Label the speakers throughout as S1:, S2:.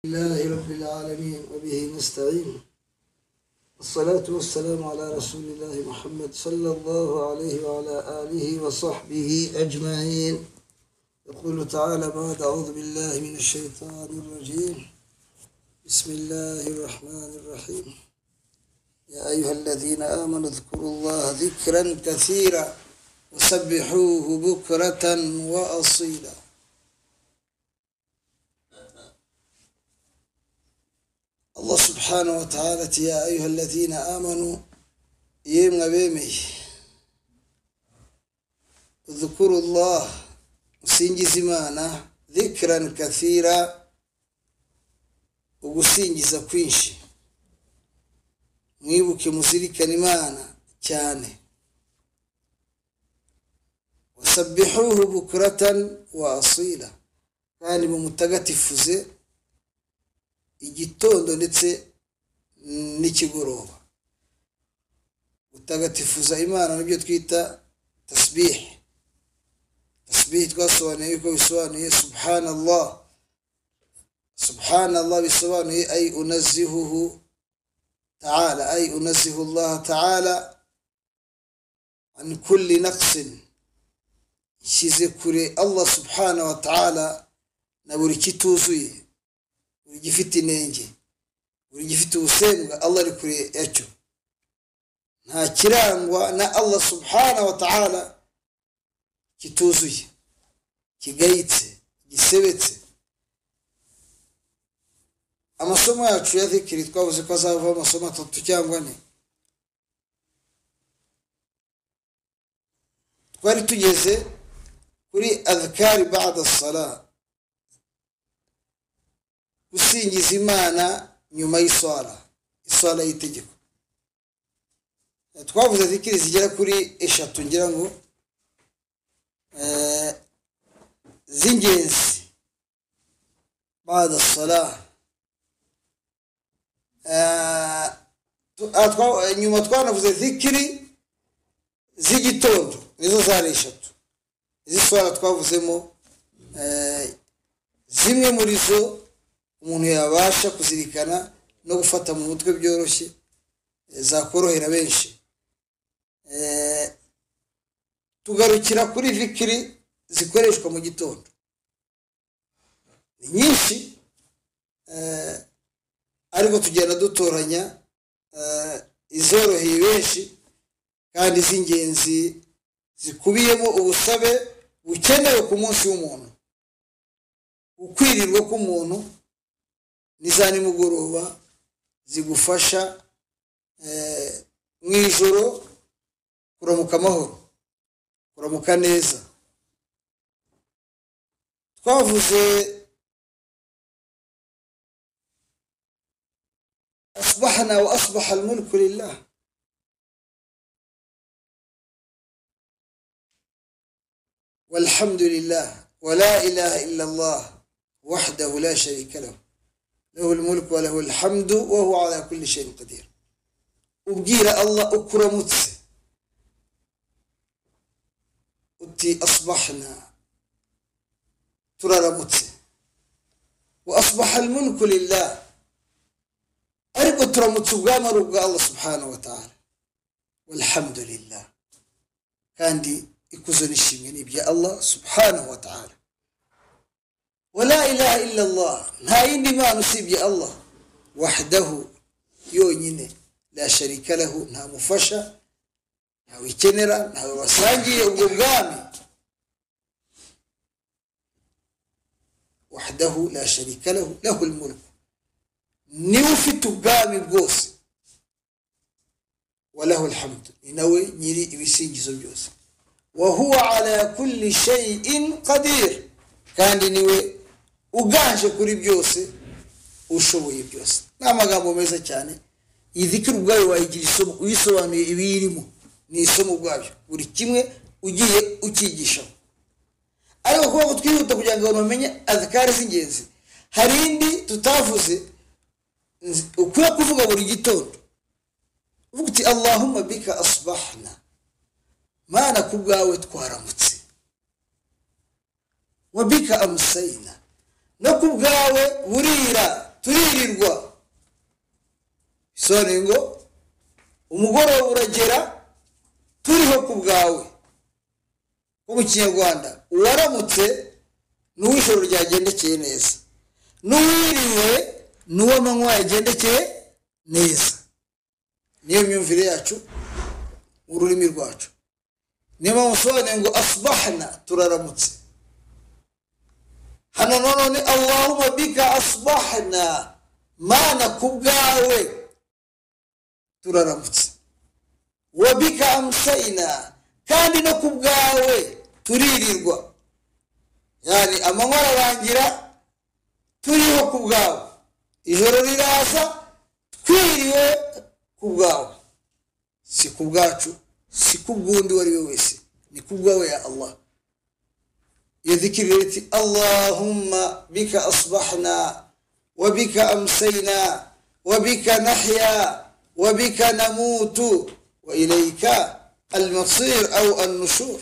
S1: لله رب العالمين وبه نستعين. الصلاة والسلام على رسول الله محمد صلى الله عليه وعلى آله وصحبه أجمعين. يقول تعالى بعد: أعوذ بالله من الشيطان الرجيم. بسم الله الرحمن الرحيم. يا أيها الذين آمنوا اذكروا الله ذكرا كثيرا وسبحوه بكرة وأصيلا. الله سبحانه وتعالى: يا أيها الذين آمنوا يمنا بيمي اذكروا الله usingiza Imana dhikran kathira, ugusingiza kwinshi, mwibuke muzirikana Imana cyane. wasabbihuhu bukratan wa asila, kandi mumutagatifuze igitondo ndetse n'ikigoroba. Utagatifuza Imana nibyo twita tasbih. Tasbih twasobanuye yuko bisobanuye subhanallah. Subhanallah bisobanuye ay unazzihuhu ta'ala, ay unazzihu Allah ta'ala an kulli naqsin. Shize kure Allah subhanahu wa ta'ala na buri kituzuye, buri gifite inenge, buri gifite ubusembwa. Allah ari kure yacyo. Nta kirangwa na Allah subhanahu wa ta'ala kituzuye, kigayitse, gisebetse. Amasomo yacu ya dhikri twavuze ko azava amasomo 3 cyangwa 4. Twari tugeze kuri adhkari ba'da as-salah, gusingiza Imana nyuma y'iswala, iswala y'itegeko. Twavuze dhikri zigera kuri 3 ngira ngo z'ingenzi ba'da as-salah. Nyuma twanavuze dhikri z'igitondo, nizo zari 3. Izi swala twavuzemo zimwe muri zo umuntu yabasha kuzirikana no gufata mu mutwe byoroshye, zakorohera benshi. Tugarukira kuri dhikri zikoreshwa mu gitondo. Ni nyinshi, ariko tugenda dutoranya izoroheye benshi kandi z'ingenzi, zikubiyemo ubusabe bukenewe ku munsi w'umuntu, ukwirirwa k'umuntu n'iza nimugoroba, zigufasha mu ijoro kuramuka amahoro, kuramuka neza. Twavuze asbahna wa asbaha al-mulku lillah. والحمد لله ولا إله إلا الله وحده لا شريك له له الملك وله الحمد وهو على كل شيء قدير. وبقير الله أكرمت أتي أصبحنا ترى رمت وأصبح الملك لله. أرجو ترمت وقام رجع الله سبحانه وتعالى. والحمد لله كان دي يكوزن الشيمين بيا الله سبحانه وتعالى. ولا إله إلا الله نهايني ما نصيب يا الله وحده يونيني لا شريك له، نها مفشا، نها ويكنرا، نها وسانجي وقامي. وحده لا شريك له له الملك، نيوفي تقامي بقوس، وله الحمد ينوي نيري بيسينجي زوجوس. وهو على كل شيء قدير، kandi niwe uganje kuri byose, ushoboye byose. N'amagambo meza cyane. Idhikru ubwayo wayigira isomo, uyisobanuye ibirimo ni isomo ubwabyo, buri kimwe ugiye ukigisha. Ariko kuba twihuta kugira ngo bamenye adhkari z'ingenzi, hari indi tutavuze ukwiye kuvuga buri gitondo. Uvuga uti Allahumma bika asbahna, Mana kubwawe twaramutse. Wabika amsayna, no kubwawe burira turirirwa bisobanuye ngo umugoroba uragera turiho ku bwawe ko mu kinyarwanda uwaramutse n'uw'ijoro ryagendekeye neza n'uwiriwe n'uw'amanywa yagendekeye neza niyo myumvire yacu mu rurimi rwacu niyo mpamvu usobanuye ngo asbahna turaramutse hano none Allahumma bika asbahna mana ku bwawe turaramutse wa bika amsayna kandi no ku bwawe turirirwa yani amanywa ararangira turiho ku bwawe ijoro riraza twiriwe ku bwawe si ku bwacu si ku bwundi wari we wese ni ku bwawe ya Allah يذكر اللهم بك أصبحنا وبك أمسينا وبك نحيا وبك نموت وإليك المصير أو النشور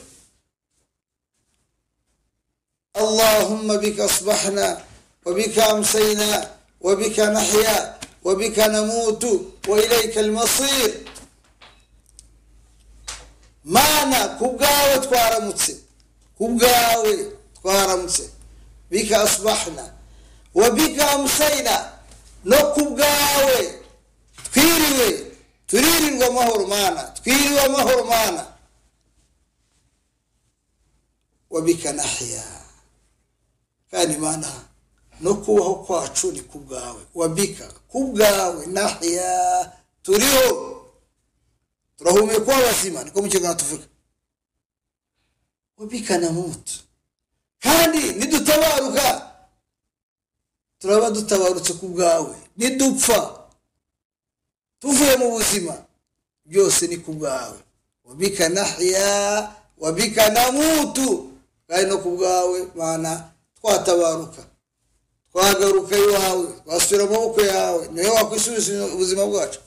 S1: اللهم بك أصبحنا وبك أمسينا وبك نحيا وبك نموت وإليك المصير مانا كبغاوة تواramutse kubgawe twaramutse bika asbahna wa bika amsayna no kubgawe twiriwe turirirwa amahoro mana twiriwe amahoro mana wa bika nahya kandi mana no kubaho kwacu ni kubgawe wa bika kubgawe nahya turiho turahumeka abazima niko mu kiganiro tuvuga wabika namutu kandi nidutabaruka turaba dutabarutse ku bwawe nidupfa tuvuye mu buzima byose ni ku bwawe wabika nahya wabika namutu kandi no ku bwawe mana twatabaruka twagaruka iwawe twasubira amaboko yawe niwe wakwisubiza ubuzima bwacu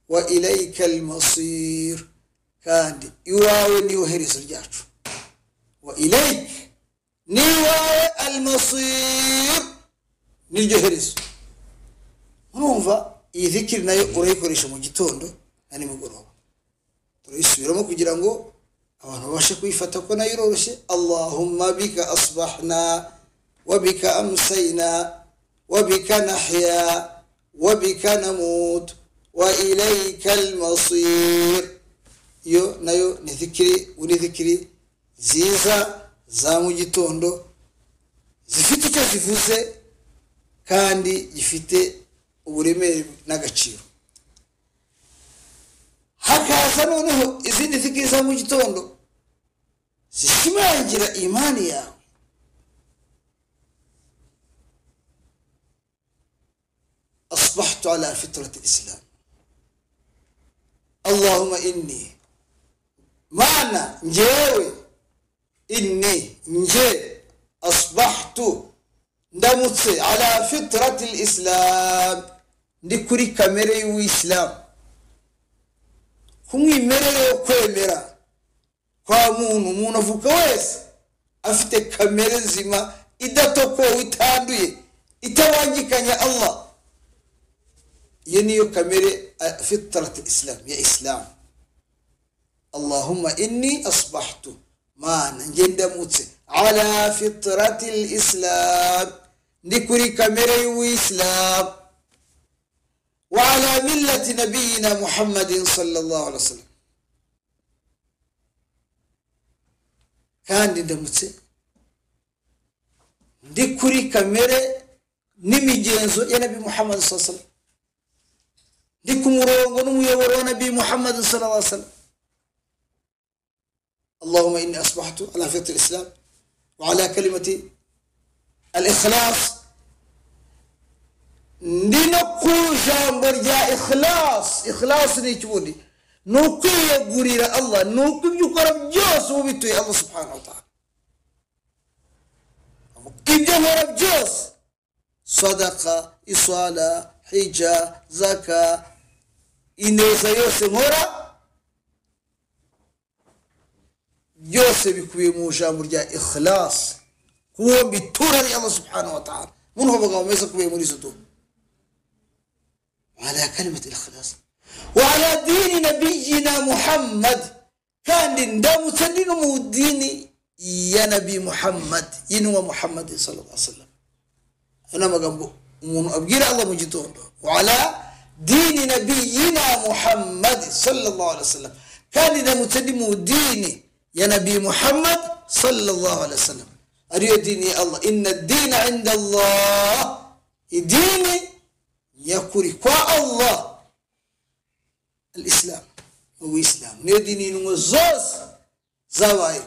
S1: wa ilayka almasir kandi iwawe niyo herezo ryacu wa ilayk niwawe almasir niryo herezo urumva iyi zikiri nayo urayikoresha mu gitondo na nimugoroba turayisubiramo kugira ngo abantu babashe kuyifata ko nayo iroroshye Allahumma bika asbahna wa bika amsayna wa bika nahya wa bika namut wa ilayka almasir yo nayo ni zikiri uri zikiri ziza za mu gitondo zifite icyo zivuze kandi gifite uburemere n'agaciro hakaza noneho izindi zikiri za mu gitondo zishimangira imani yawe asbahtu ala fitrati islam Allahumma inni mana njewe inni nje asbahtu ndamutse ala fitrati alislam ndi kuri kamere y'uislam kumwimerere yo kwemera kwa muntu avuka wese afite kamere nzima idatokowe itanduye itabangikanya Allah iyo niyo kamere fitrati alislam ya islam اللهم إني أصبحت ما نجندمت على فطرة الإسلام نكري كاميري وإسلام وعلى ملة نبينا محمد صلى الله عليه وسلم كان ندمت نكري كاميري نمجينزو يا نبي محمد صلى الله عليه وسلم نكمرون ونميورو نبي محمد صلى الله عليه وسلم اللهم إني أصبحت على فطرة الإسلام وعلى كلمة الإخلاص نقول جامبر يا إخلاص نيجوني نقول يا غرير الله نقول يقرب جوس وبيتو يا الله سبحانه وتعالى إبدا هرب جوس صدقة إصالة حجة زكاة إنيزا يوسف هرب byose bikubiye mu jambo rya ikhlas kuwo bitura ya Allah subhanahu wa ta'ala من هو بقى ميسك بيمونيسو على كلمة الإخلاص وعلى دين نبينا محمد كان دام تدين موديني يا نبي محمد ينوى محمد صلى الله عليه وسلم أنا ما جنبه من أبجيل الله مجتون وعلى دين نبينا محمد صلى الله عليه وسلم كان دام تدين موديني يا نبي محمد صلى الله عليه وسلم أريد ديني الله إن الدين عند الله ديني يكوري كوا الله الإسلام هو إسلام نديني نمزوز زواي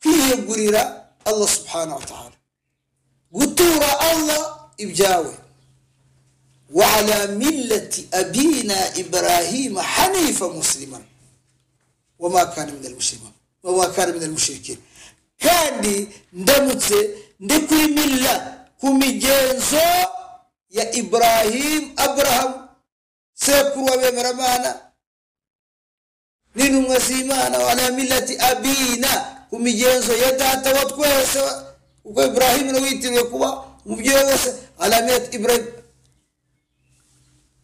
S1: فيه يقريرا الله سبحانه وتعالى قطورة الله إبجاوي وعلى ملة أبينا إبراهيم حنيفا مسلما وما كان من المسلمين وما كان من المشركين كان دي ندمت ندكوي ملة كومي جنزو يا إبراهيم أبراهام سيكروا بمرمانا نينو مسيمانا وعلى ملة أبينا كومي جنزو يدا توتكوا سوا وكو إبراهيم نويتر يكوا مجيوس على ملة إبراهيم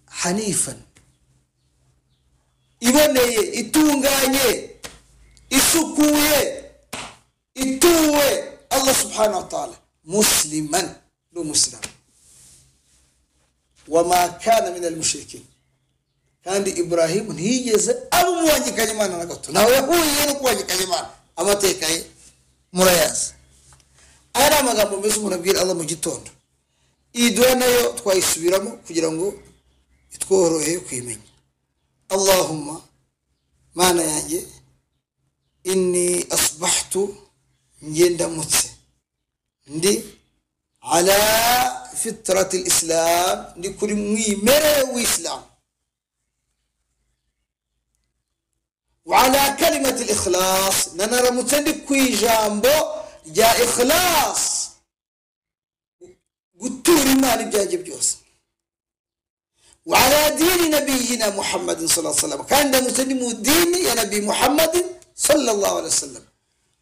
S1: حنيفا إبني إتونغاني إسكوي إتوي الله سبحانه وتعالى مسلما لو مسلم وما كان من المشركين كان دي إبراهيم هي جزء أبو مواجه كجمان أنا قلت ناو يهو ينو مواجه كجمان أما تيكاي مرياس أنا ما قام بمسمو نبيل الله مجتون إدوانا يو تقوى يسبيرامو كجرانغو يتكوهرو هيو كيمين اللهم ما نيانجي إني أصبحت نجند متسي ندي على فطرة الإسلام لكل ميمرة وإسلام وعلى كلمة الإخلاص ننرى متندك كوي جامبو جاء إخلاص قطوري مالي جاجب جوس وعلى دين نبينا محمد صلى الله عليه وسلم كان ده مسلم الدين يا نبي محمد صلى الله عليه وسلم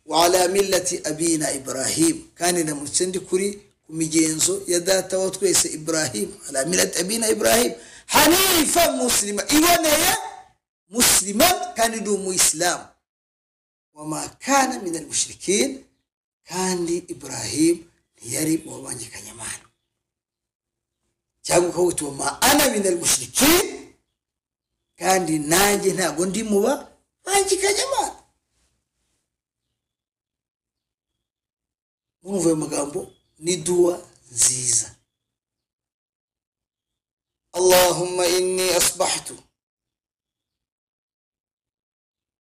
S1: وعلى ملة أبينا إبراهيم كان ده مسلم كوري كميجينزو يدا توت كويس إبراهيم على ملة أبينا إبراهيم حنيفا مسلما إيوانا يا مسلما كان دوم إسلام وما كان من المشركين كان لي إبراهيم يريب ووانجي كنيمان جاءوا كوت وما أنا من المشركين كان لي ناجي ناقوندي موا وانجي كنيمان منو مغامبو ندوا زيزا اللهم إني أصبحت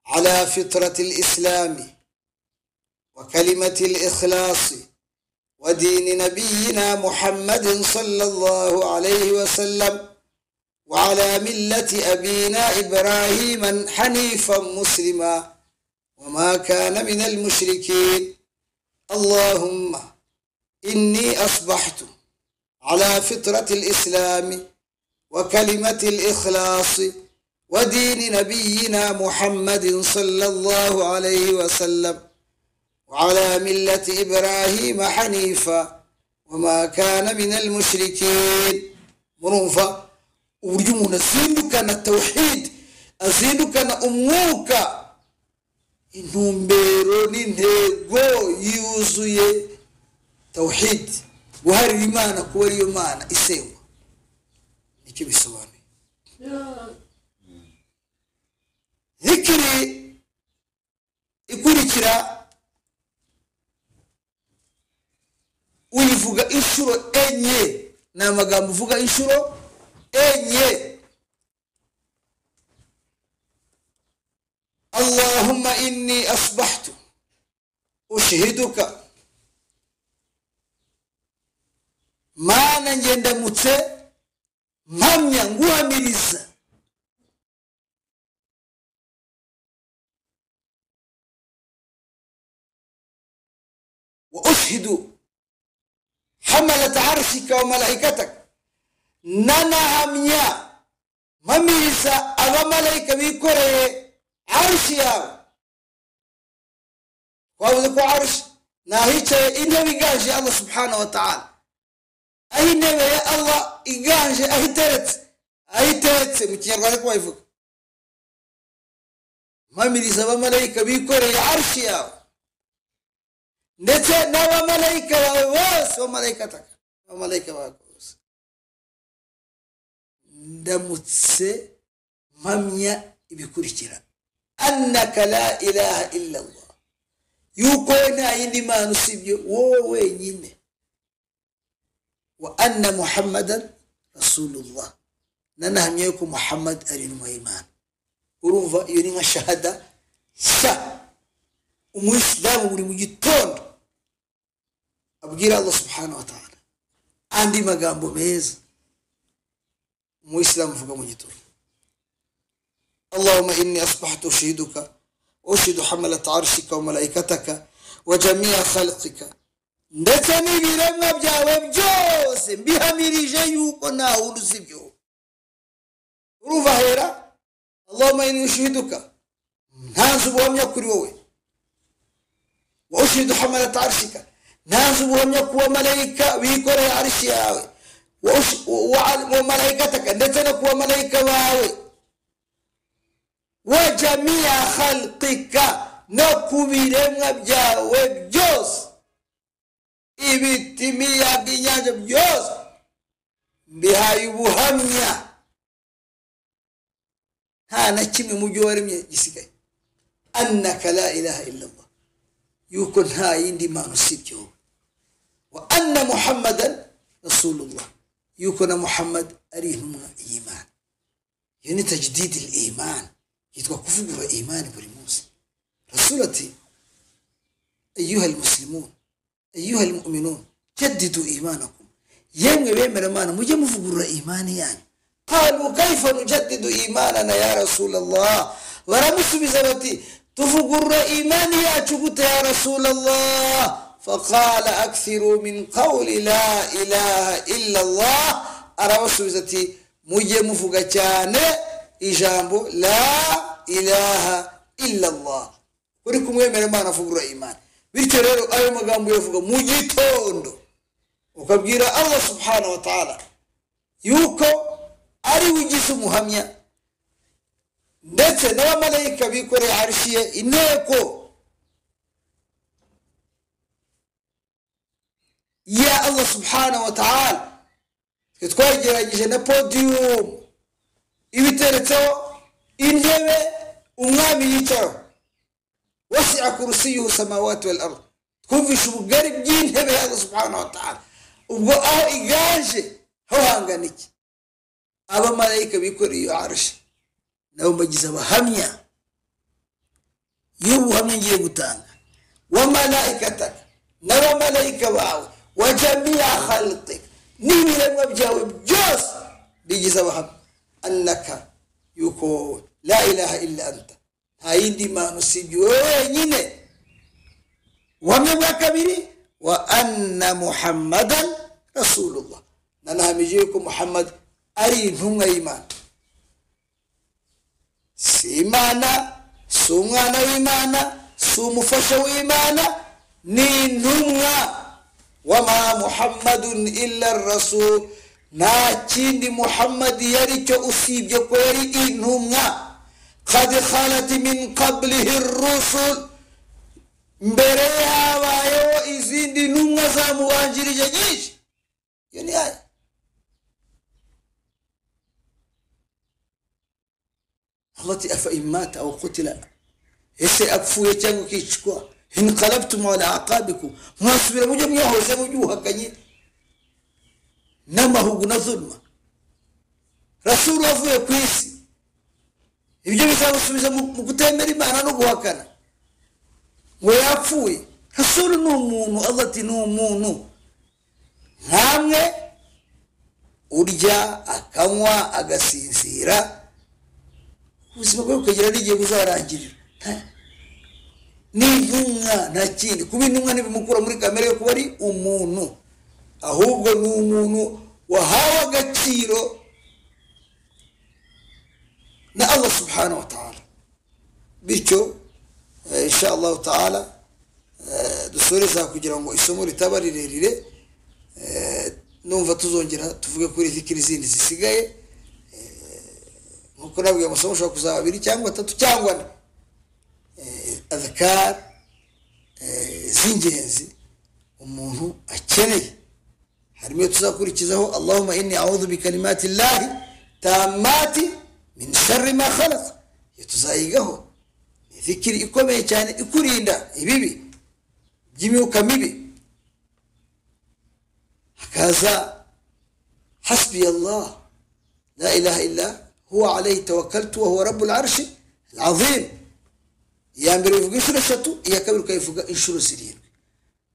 S1: على فطرة الإسلام وكلمة الإخلاص ودين نبينا محمد صلى الله عليه وسلم وعلى ملة أبينا إبراهيم حنيفا مسلما وما كان من المشركين اللهم إني أصبحت على فطرة الإسلام وكلمة الإخلاص ودين نبينا محمد صلى الله عليه وسلم وعلى ملة إبراهيم حنيفا وما كان من المشركين منوفا ورجمنا زينك التوحيد أزينك أموك إنهم بيرونين هيغو يوزي توحيد وهاري لمانا كوري يمانا إسيو نكي بسواني ذكري يقول كرا uyivuga inshuro enye n'amagambo uvuga inshuro enye اللهم إني أصبحت أشهدك ما نجند متى ماميا nguhamiriza وأشهد حملة عرشك وملائكتك ننهميا مميسا أو ملائكة بيكوري عرشيا وأبدكو عرش ناهيك إنه بيقاجي الله سبحانه وتعالى أي نبي يا الله إيجانش أي ترت متيار بالك ما يفك ما مري سبب ملاك بيكور يا عرش يا نتا نوا ملاك واس وملاكتك وملاك واس دمتس مميا بيكور كيرا أنك لا إله إلا الله يكون عندي ما نصيب وين وأن محمدا رسول الله ننهم يكون محمد أرين وإيمان ورنفا يرين الشهادة سا ومسلم ورمجتون أبقير الله سبحانه وتعالى عندي مقام بميز مسلم فوق مجتون اللهم إني أصبحت أشهدك أشهد حملة عرشك وملائكتك وجميع خلقك نتني برمى بجاوب جوس بها ميري جيوك وناهو نسيبيو روفا هيرا اللهم إني أشهدك نانسب وهم يكروه وأشهد حملة عرشك نانسب وهم يكوى ملائكة ويكوري عرشي آوي وملائكتك نتنك وملائكة واوي وجميع خلقك نكو برمى بجاوب جوس ibitimiya by'inyanja byose bihaye ubuhamya nta na kimwe mu byo waremye gisigaye annaka la ilaha illa Allah yuko nta yindi mana usibye wowe wa anna muhammadan rasulullah yuko na muhammad ari intumwa y'imana iyo ni tajdid al-iman yitwa kuvugura imani buri munsi rasulati ayuha al-muslimun أيها المؤمنون جددوا إيمانكم يوم بيمر مانا مجي مفقر إيماني يعني قالوا كيف نجدد إيماننا يا رسول الله ورمس بزبتي تفقر إيماني يا رسول الله فقال أكثروا من قول لا إله إلا الله أرمس بزبتي مجي مفقر إجابة لا إله إلا الله وركم بيمر مانا فقر إيمان bitero ayo magambo yavuga mu gitondo ukabwira Allah subhanahu wa ta'ala yuko ari wigize umuhamya ndetse n'abamarayika bikoreye arshiye inteko ya Allah subhanahu wa ta'ala twagerageje na podium ibiteretseho intebe umwami yicaho وسع كرسيه السماوات والأرض تكون شو قريب جين هبه الله سبحانه وتعالى وبقى إيجاجه هو هنغنيك أبا ملايكة بيكوري عرش لو مجزة همية يو همية يبتان وملائكتك نرى ملايكة واو وجميع خلقك نيمي لما بجاوب جوس بيجزة وهم أنك يكون لا إله إلا أنت haindi manusibi wewe nyine wamewakabiri wa anna muhammadan rasulullah nanahamijeko muhammad ari intumwa y'Imana si imana si umwana w'Imana si umufasha w'Imana ni intumwa wama muhammadun illa rasul nta kindi muhammad yari cyo usibye ko yari intumwa قد خلت من قبله الرسل مبريها وايو إزين دي نمغزا مواجر جيش يعني هاي التي أفإن مات أو قتل هسي أكفو يتانو كيشكوا انقلبتم على عقابكم ما سبيل مجم يهو سمجوها كني نما هو ظلمة رسول أفو يكويسي ibyo bizabasubiza mu gutemera Imana no guhakana we yapfuye rasulu ni umuntu Allah ati ni umuntu nkamwe urya akanywa agasinzira ubuzima bwe bukagera n'igihe buzarangirira ni intumwa nta kindi kuba intumwa ntibimukura muri kamere yo kuba ari umuntu ahubwo ni umuntu wahawe agaciro na Allah subhanahu wa ta'ala bityo insha Allah ta'ala dusoreza kugira ngo isomo ritaba rirerire numva tuzongera tuvuge kuri zikiri zindi zisigaye nkuko nabwiye amasomo ushobora kuzaba 2 cyangwa 3 cyangwa adhkar z'ingenzi umuntu akeneye. harimo tuzakurikizaho Allahumma inni a'udhu bi kalimati llahi tammati min sharri ma khalaq. tuzayigaho zikiri ikomeye cyane ikurinda ibibi by'imyuka mibi. hakaza hasbi Allah la ilaha illa huwa alayhi tawakkaltu wa huwa rabbul arshi alazim. ya mbere uvuga inshuro 3, iya kabiri ukayivuga inshuro 7.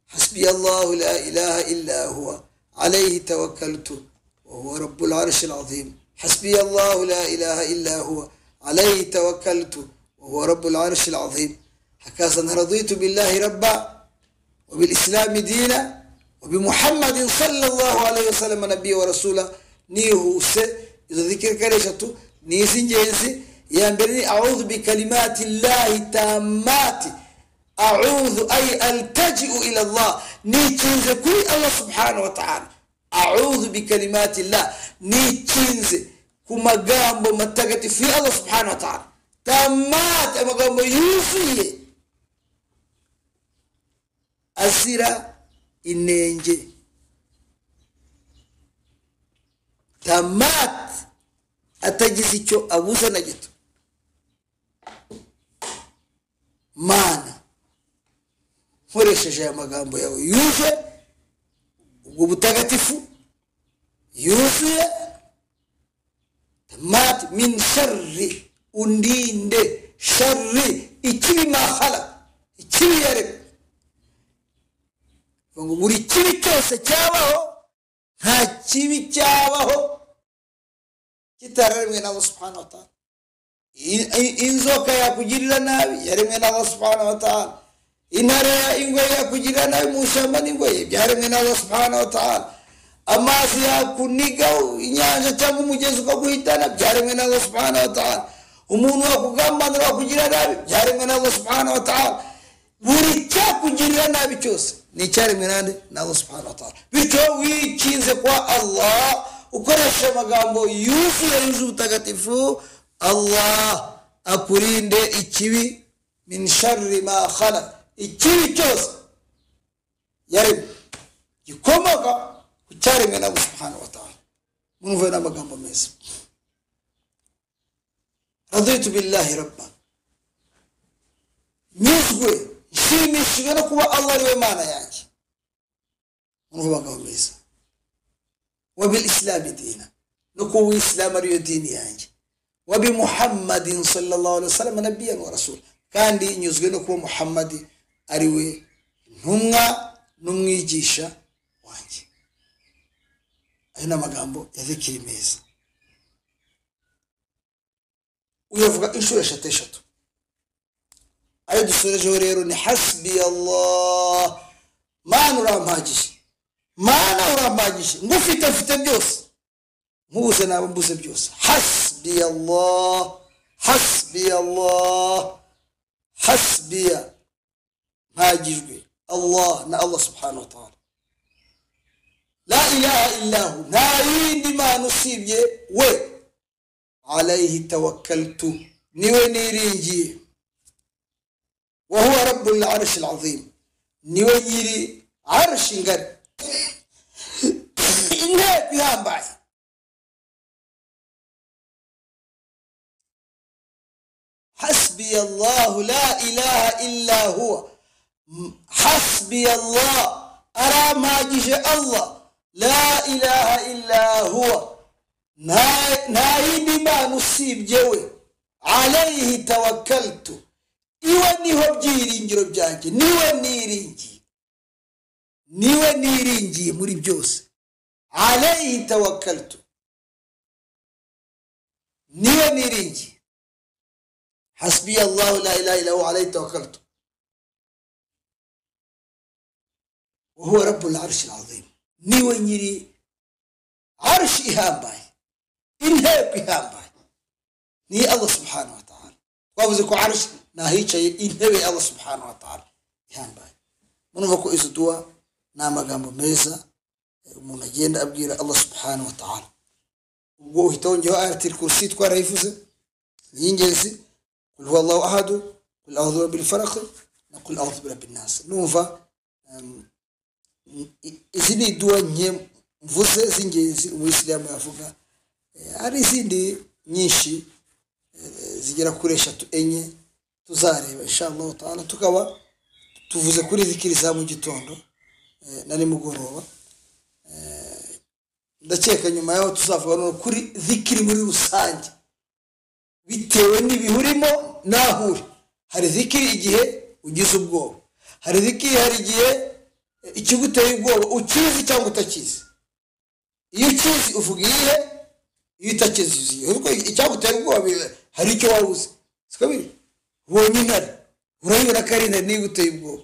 S1: hasbi Allah la ilaha illa huwa alayhi tawakkaltu wa huwa rabbul arshi alazim. hasbi Allah la ilaha illa huwa alayhi tawakkaltu wa huwa rabbul arshi alazim. hakaza raditu billahi rabba wa bil islam dina wa bi Muhammadin sallallahu alayhi wasallam nabiyya wa rasula. nihuse izo dhikri kare 3 ni zingenzi. ya mbere ni a'udhu bi kalimati llahi tammati. a'udhu ay altaji'u ila Allah, nikinze kuri Allah subhanahu wa ta'ala. a'udhu bi kalimati llah, nikinze ku magambo matagatifu ya Allah subhanahu wa ta'ala. tammati, amagambo yuzuye azira inenge. tammati, atagize icyo abuza na gito. mana nkoresheje aya magambo yawe yuje ubwo butagatifu yuzuye. tammati min sharri, undinde sharri, ikibi mahala, ikibi yaremwe. ngo buri kibi cyose cyabaho, nta kibi cyabaho kitararemwe na Allah subhanahu wa ta'ala. inzoka yakugirira nabi yaremwe na Allah subhanahu wa ta'ala. intare ingwe yakugirira nabi mu shamba n'ingwe byaremwe na Allah subhanahu wa ta'ala. amazi yakuniga inyanja cyangwa umugezi ukaguhitana byaremwe na Allah subhanahu wa ta'ala. umuntu wakugambanira wakugirira nabi byaremwe na Allah subhanahu wa ta'ala. buri cyakugirira nabi cyose ni cyaremwe na Allah subhanahu wa ta'ala. bityo wikinze kwa Allah ukoresha amagambo yuzuye ubutagatifu. Allah akurinde ikibi min sharri ma khalaq, ikibi cyose yaremwe gikomoka ku cyaremwe na Allah subhanahu wa ta'ala. munumve n'amagambo meza. raditu billahi rabba, nyuzwe nshimishijwe no kuba Allah ariwe mana yanjye. munumve amagambo meza. wa bil islam dina, no kuba islam ariyo dini yanjye. wa bi Muhammadin sallallahu alayhi wasallam nabiyyan wa rasul, kandi nyuzwe no kuba Muhammad ariwe ntumwa n'umwigisha wanjye. ayo n'amagambo ya zikiri meza uyavuga inshuro 3. ayo dusorejeho rero ni hasbi Allah, mana urampagije, mana urampagije, ngufite byose, nkubuze nabo mbuze byose. hasbi Allah, hasbi Allah, hasbi mpagijwe Allah na Allah subhanahu wa ta'ala. la ilaha illa hu, nta yindi mana usibye we. alayhi tawakkaltu, niwe niringiye. wa huwa rabbul arshi alazim, niwe nyiri arshi ngari, inteko ihambaye. حسبي الله لا إله إلا هو. حسبي الله، أرى ما جيش الله، لا إله إلا هو، نايني ما نصيب جوي. عليه توكلت، iwe niho byiringiro byanjye, niwe niringiye muri byose. alayhi tawakkaltu, niwe niringiye. حسبي الله لا إله إلا هو عليه توكلت وهو رب العرش العظيم. niwe nyiri arshi ihambaye, inteko ihambaye ni Allah subhanahu wa ta'ala. twavuze ko arshi nahicaye intebe Allah subhanahu wa ta'ala ihambaye. munumva ko izo dua n'amagambo meza umuntu agenda abwira Allah subhanahu wa ta'ala. Ubwo uhita wongeho ayatul kursi twarayivuze y'ingenzi, qul huwallahu ahad, qul a'udhu bil falaq, na qul a'udhu bi rabbin nas. Numva izi ni dua nke mvuze z'ingenzi umuyisilamu yavuga. Hari izindi nyinshi zigera kuri 3 enye tuzareba inshallah ta'ala, tukaba tuvuze kuri zikiri za mu gitondo na nimugoroba. Ndakeka nyuma yaho tuzavuga no kuri zikiri muri rusange bitewe n'ibihurimo nahuri. Hari zikiri igihe ugize ubwoba, hari zikiri hari igihe ikiguteye ubwoba ukizi cyangwa utakizi. Iyo ukizi uvuga iyihe, iyo utakizi ubwo icyaguteye ubwoba hari icyo wabuze. Sikabiri ubonye intare urayibona ko ari intare niba uteye ubwoba,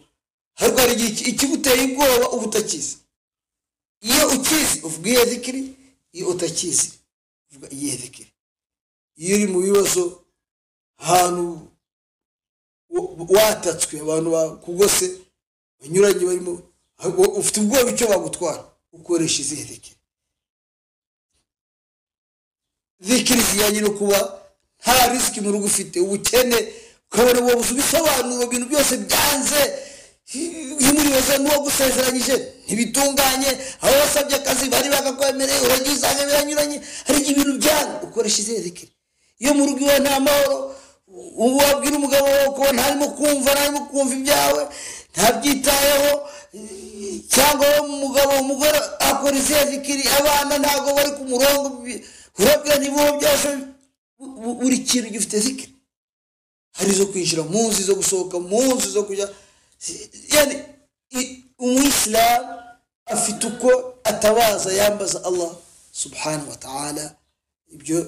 S1: ariko hari igihe ikiguteye ubwoba uba utakizi. Iyo ukizi uvuga iyihe zikiri, iyo utakizi uvuga iyihe zikiri. Iyo uri mu bibazo ahantu watatswe abantu bakugose banyuranye barimo ufite ubwoba icyo bagutwara, ukoresha izihe zikiri. Zikiri zijyanye no kuba nta risk mu rugo ufite, ubukene ukabona wowe ubisobanura ibintu byose byanze, himuriyoza n'uwo gusezeranyije ntibitunganye, aho wasabye akazi bari bakakwemereye uragiye usanga biranyuranye, hari ibintu byanga, ukoresha izihe zikiri. Iyo mu rugo iwe nta mahoro, ubu wabwira umugabo wawe ko ntarimo kumva ibyawe, ntabyitayeho, cyangwa umugabo umugore akora izihe zikiri, abana ntago bari ku murongo, urabwira nibo byose, buri kintu gifite zikiri. Hari zo kwinjira mu nzu, zo gusohoka mu nzu, zo kujya. Yani umuyisilamu afite uko atabaza yambaza Allah subhanahu wa ta'ala. Ibyo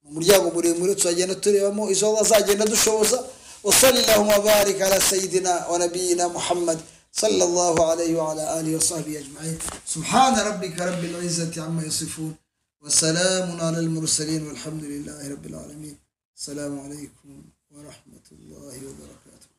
S1: mu muryango muremure tuzagenda turebamo izo Allah azagenda dushoboza. Wa sallallahu wa barik ala sayyidina wa nabiyina Muhammad sallallahu alayhi wa ala alihi wa sahbihi ajma'in. Subhana rabbika rabbil izzati amma yasifun wa salamun ala al mursalin walhamdulillahi rabbil alamin. Assalamu alaykum wa rahmatullahi wa barakatuh.